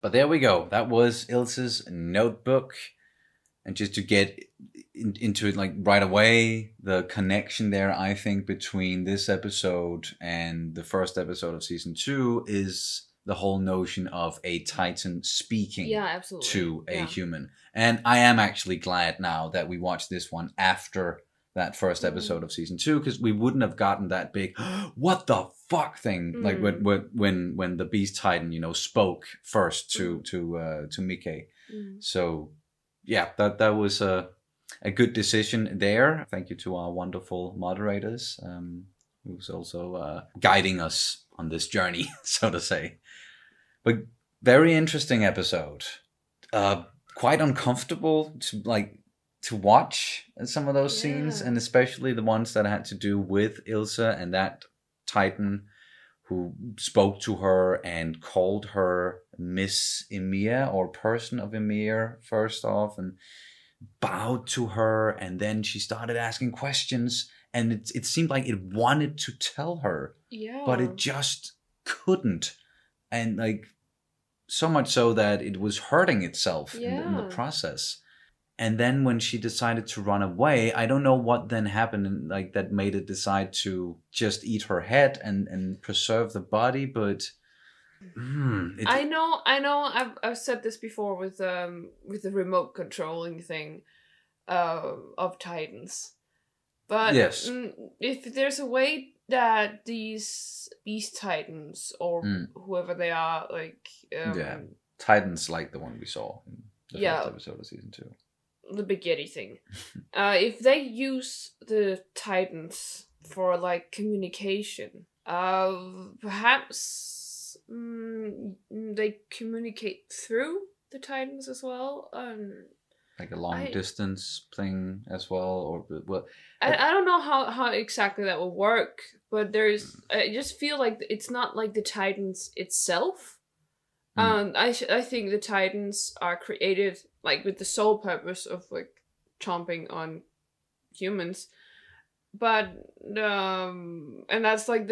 But there we go. That was Ilse's notebook. And just to get into it like right away, the connection there, I think, between this episode and the first episode of season 2 is the whole notion of a Titan speaking to a human. And I am actually glad now that we watched this one after that first episode of season 2, because we wouldn't have gotten that big what the fuck thing like when the Beast Titan, you know, spoke first to Mickey. So yeah, that was a good decision there. Thank you to our wonderful moderators, who's also guiding us on this journey, so to say. But very interesting episode. Quite uncomfortable to watch some of those scenes, and especially the ones that had to do with Ilse and that Titan who spoke to her and called her Miss Ymir, or person of Ymir, first off, and bowed to her, and then she started asking questions, and it seemed like it wanted to tell her, but it just couldn't, and like so much so that it was hurting itself in the process. And then when she decided to run away, I don't know what then happened, like that made it decide to just eat her head and preserve the body. But I know. I've said this before with the remote controlling thing of Titans. But yes, if there's a way that these Beast Titans or whoever they are, like Titans like the one we saw in the first episode of season 2. The Big Yeti thing. If they use the Titans for like communication, perhaps they communicate through the Titans as well. Like a long distance thing as well, or I don't know how exactly that will work, but I just feel like it's not like the Titans itself. I think the Titans are created like with the sole purpose of like chomping on humans, but and that's like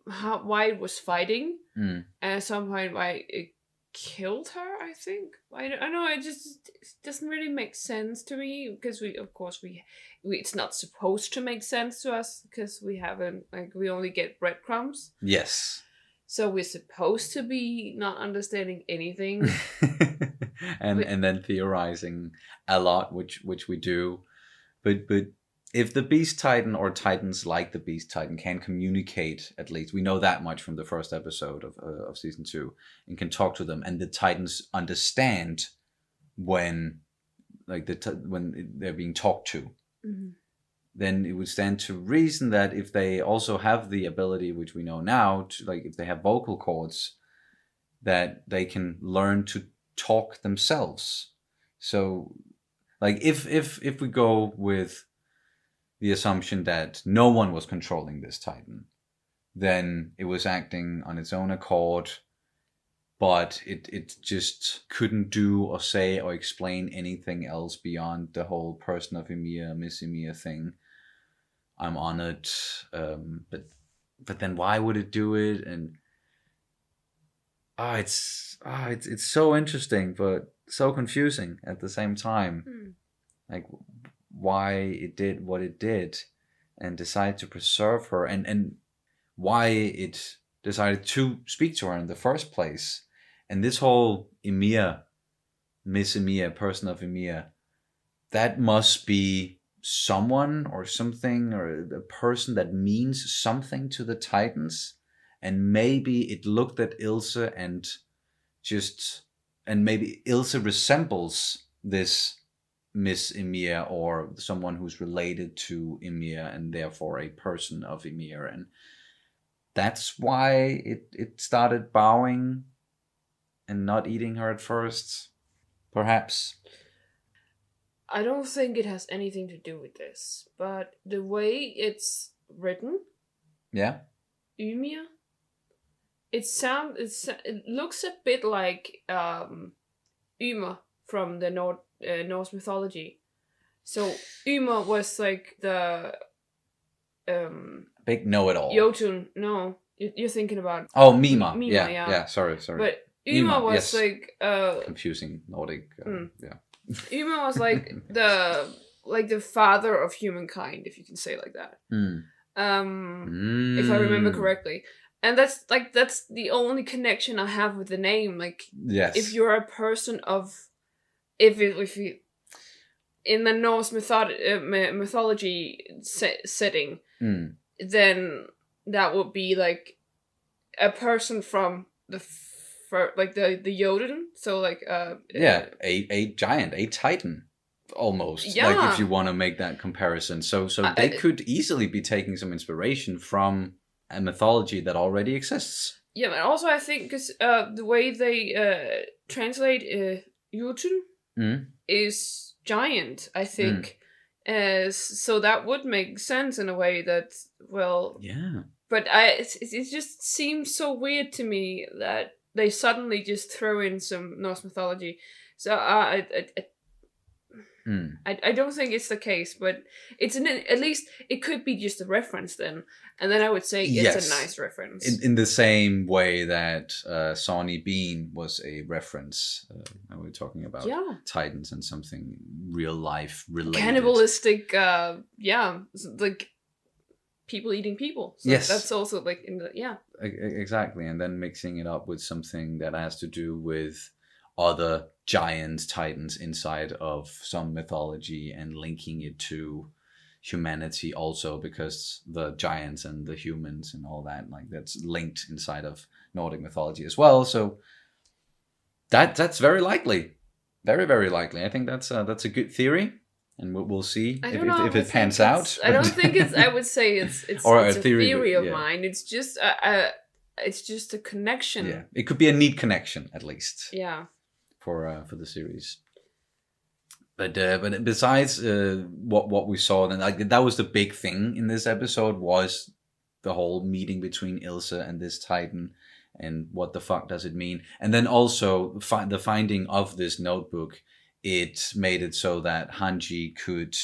why it was fighting, and at some point why it killed her. I think I know it just doesn't really make sense to me, because we it's not supposed to make sense to us because we haven't we only get breadcrumbs. Yes. So we're supposed to be not understanding anything. and then theorizing a lot, which we do. But if the Beast Titan or Titans like the Beast Titan can communicate, at least, we know that much from the first episode of season 2, and can talk to them, and the Titans understand when when they're being talked to. Then it would stand to reason that if they also have the ability, which we know now, to like if they have vocal cords, that they can learn to talk themselves. So like if we go with the assumption that no one was controlling this Titan, then it was acting on its own accord, but it just couldn't do or say or explain anything else beyond the whole person of Ymir, Miss Ymir thing. I'm honored, but then why would it do it? And it's so interesting, but so confusing at the same time. Like why it did what it did, and decided to preserve her, and why it decided to speak to her in the first place. And this whole Ymir, Miss Ymir, person of Ymir, that must be someone or something, or a person that means something to the Titans. And maybe it looked at Ilse and maybe Ilse resembles this Miss Ymir, or someone who's related to Ymir, and therefore a person of Ymir. And that's why it started bowing and not eating her at first, perhaps. I don't think it has anything to do with this, but the way it's written, Ymir, it looks a bit like Ymer from the Norse mythology. So Ymer was like the big know-it-all. Jotun. No, you're thinking about Mima. Mima, Yeah. Sorry. But Yma was yes. like Confusing Nordic. Yeah. Yma was like the father of humankind, if you can say it like that. If I remember correctly. And that's the only connection I have with the name. Like, yes. If you're a person of, if you in the Norse mythology setting, then that would be like a person from the Jotun. So like a giant, a titan. Almost, like if you want to make that comparison. So they could easily be taking some inspiration from a mythology that already exists. Yeah, and also I think because the way they translate Jotun is giant, I think. So that would make sense in a way that, well... Yeah. But it just seems so weird to me that they suddenly just throw in some Norse mythology. So I don't think it's the case, but it's at least it could be just a reference then, and then I would say it's a nice reference. In the same way that Sonny Bean was a reference, when we're talking about Titans and something real life related, cannibalistic, like people eating people. So yes, that's also like in the exactly, and then mixing it up with something that has to do with other giant titans inside of some mythology and linking it to humanity also, because the giants and the humans and all that, like that's linked inside of Nordic mythology as well. So that's very likely, very, very likely. I think that's a good theory, and we'll see if it pans out. I don't think it's. I would say it's or it's a theory of mine. It's just a connection. Yeah, it could be a neat connection at least. Yeah. For the series, but besides what we saw, then like that was the big thing in this episode, was the whole meeting between Ilse and this Titan, and what the fuck does it mean? And then also the finding of this notebook, it made it so that Hanji could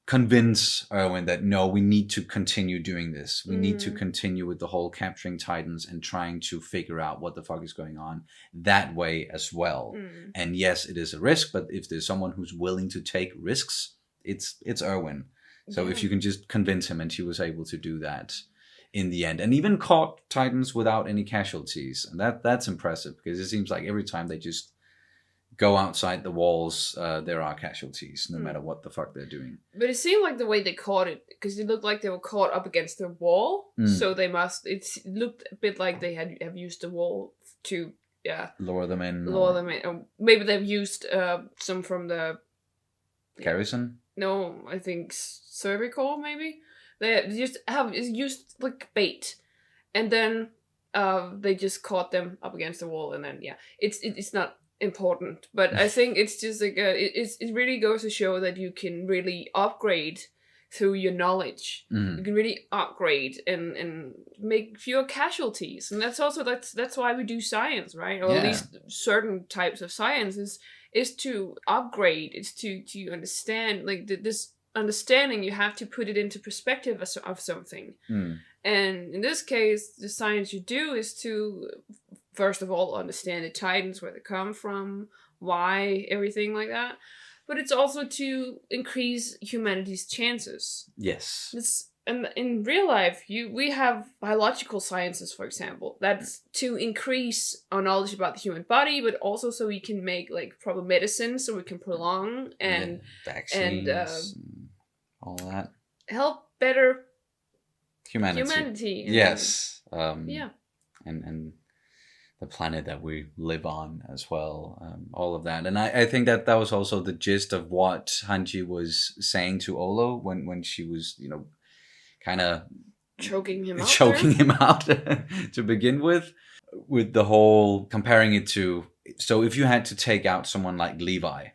convince Erwin that no, we need to continue doing this. We need to continue with the whole capturing Titans and trying to figure out what the fuck is going on that way as well. And yes, it is a risk, but if there's someone who's willing to take risks, it's Erwin. So if you can just convince him, and she was able to do that in the end, and even caught Titans without any casualties, and that's impressive, because it seems like every time they just go outside the walls, there are casualties, no matter what the fuck they're doing. But it seemed like the way they caught it, because it looked like they were caught up against the wall, so they must. It looked a bit like they have used the wall to lure them in. Or maybe they've used some from the garrison. No, I think cervical. Maybe they just have used like bait, and then they just caught them up against the wall, and then it's not important, but I think it's just like it really goes to show that you can really upgrade through your knowledge. You can really upgrade and make fewer casualties, and that's why we do science, right? Or at least certain types of science is to upgrade. It's to understand, like this understanding. You have to put it into perspective of something, and in this case, the science you do is to first of all understand the Titans, where they come from, why, everything like that. But it's also to increase humanity's chances. Yes. And in real life, we have biological sciences, for example. That's to increase our knowledge about the human body, but also so we can make like proper medicine, so we can prolong and vaccines and all that. Help better humanity. Yes. And the planet that we live on as well, all of that. And I think that was also the gist of what Hanji was saying to Olo when she was, kind of choking him out to begin with the whole comparing it to, so if you had to take out someone like Levi,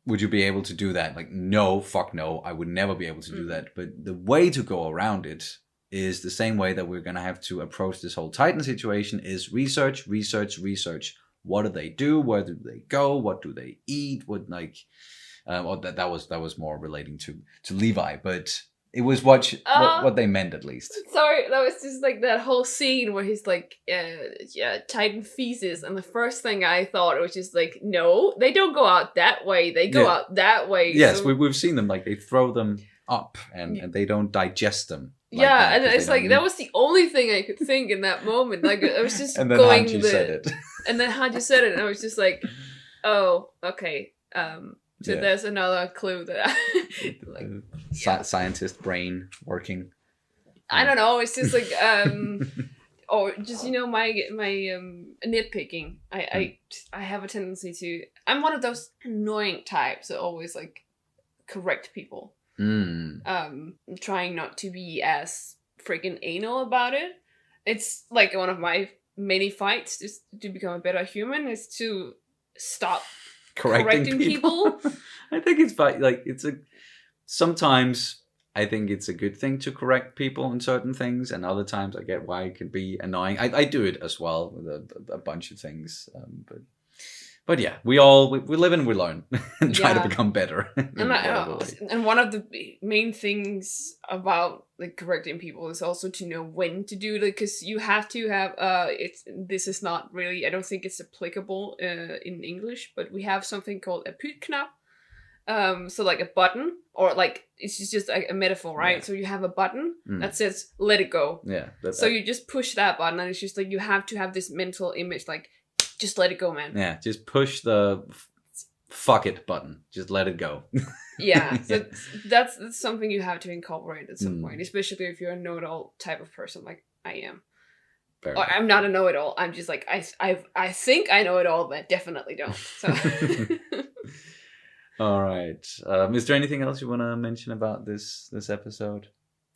would you be able to do that? Like, no, fuck no, I would never be able to do that. But the way to go around it is the same way that we're going to have to approach this whole Titan situation, is research. What do they do? Where do they go? What do they eat? What, like, that was more relating to Levi. But It was what they meant, at least. Sorry, that was just like that whole scene where he's like, Titan feces, and the first thing I thought was just like, no, they don't go out that way. They go out that way. Yes, so... we've seen them, like, they throw them up, and they don't digest them. Like and it's like, that was the only thing I could think in that moment. Like, I was just and then going... Hanji said it. And then Hanji said it, and I was just like, oh, okay. So there's another clue that I... like, scientist brain working. I don't know, it's just like... or just, you know, my nitpicking. I have a tendency to... I'm one of those annoying types that always, like, correct people. Trying not to be as freaking anal about it. It's like one of my many fights just to become a better human is to stop correcting people. I think it's like sometimes I think it's a good thing to correct people on certain things, and other times I get why it can be annoying. I do it as well with a bunch of things, but yeah, we live and we learn and try to become better. And one of the main things about like correcting people is also to know when to do it, because you have to have this is not really, I don't think it's applicable in English, but we have something called a putknap. So like a button, or like it's just like a metaphor, right? So you have a button that says let it go. Yeah. So you just push that button, and it's just like you have to have this mental image like, just let it go, man. Yeah, just push the fuck it button. Just let it go. Yeah, so that's something you have to incorporate at some point, especially if you're a know-it-all type of person like I am. Or I'm not a know-it-all. I'm just like, I think I know it all, but definitely don't. So. All right. Is there anything else you want to mention about this episode?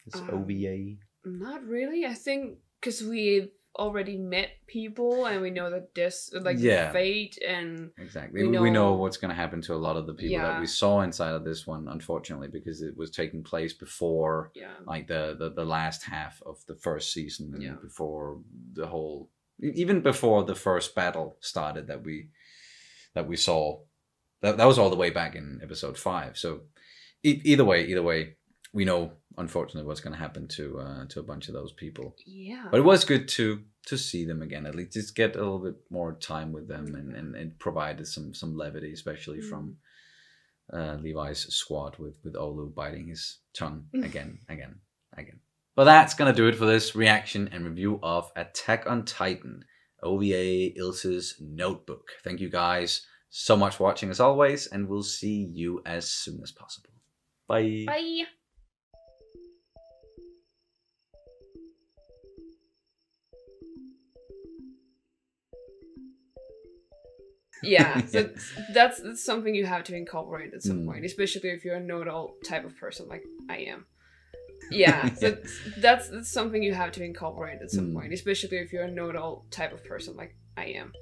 This OVA? Not really. I think because we've already met people and we know that this like the fate and exactly we know what's going to happen to a lot of the people that we saw inside of this one, unfortunately, because it was taking place before like the last half of the first season, and before the whole, even before the first battle started that we saw. That was all the way back in episode 5. So either way, we know, unfortunately, what's going to happen to a bunch of those people. Yeah. But it was good to see them again, at least just get a little bit more time with them, and it provided some levity, especially from Levi's squad with Olu biting his tongue again. But that's going to do it for this reaction and review of Attack on Titan, OVA Ilse's Notebook. Thank you guys so much for watching as always, and we'll see you as soon as possible. Bye. Bye. Yeah, so that's something you have to incorporate at some point, especially if you're a know-it-all type of person like I am. Yeah, so that's something you have to incorporate at some point, especially if you're a know-it-all type of person like I am.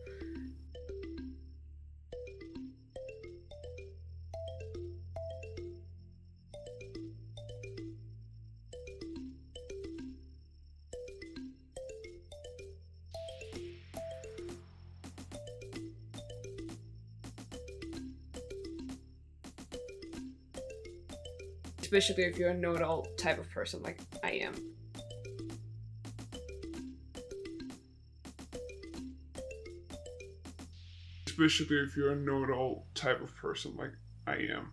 Especially if you're a know-it-all type of person like I am. Especially if you're a know-it-all type of person like I am.